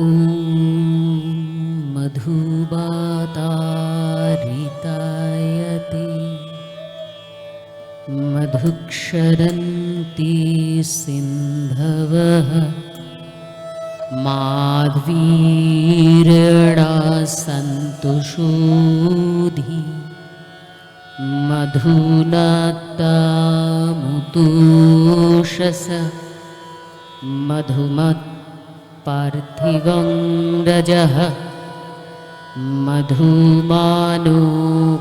ॐ मधुवातारितायते मधुक्षरन्ति सिन्धवः माध्वीर्यणा सन्तु शोधि मधुनात्तामुतोषस मधुमत् पार्थिवं रजः मधुमानो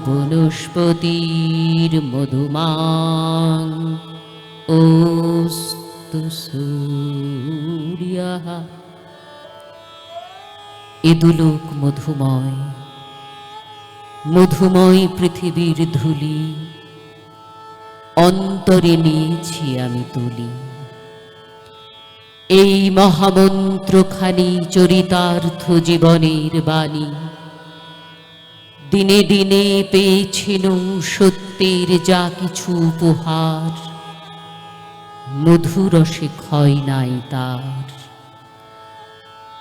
वनस्पतिर्मधुमान् ओस्तु सूर्यः। এদুলোক মধুময়, মধুময় পৃথিবীর ধুলি অন্তরে নিয়েছি আমি তুলি। এই মহামন্ত্রখানি চরিতার্থ জীবনের বাণী দিনে দিনে পেয়েছিল সত্যের যা কিছু উপহার, মধুরসে ক্ষয় নাই তার।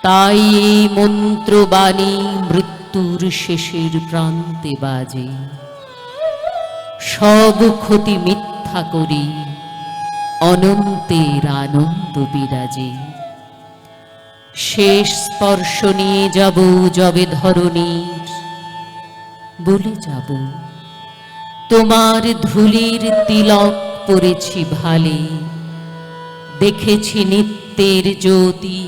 তাই এই মন্ত্রবাণী মৃত্যুর শেষের প্রান্তে বাজে, সব ক্ষতি মিথ্যা করি অনন্তের আনন্দ বিরাজে। শেষ স্পর্শ নিয়ে যাব যবে ধরণীর, বলে যাব তোমার ধুলির তিলক পরেছি ভালে, দেখেছি নিত্যের জ্যোতি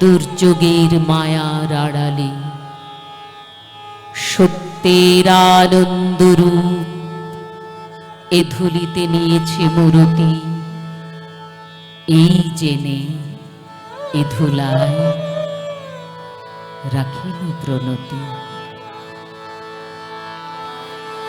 দুর্যোগের মায়ার আড়ালে। সত্যের আনন্দরূপ এ ধুলিতে নিয়েছে মূরতি, এই জেনে এ ধুলায় রাখিল প্রণতি।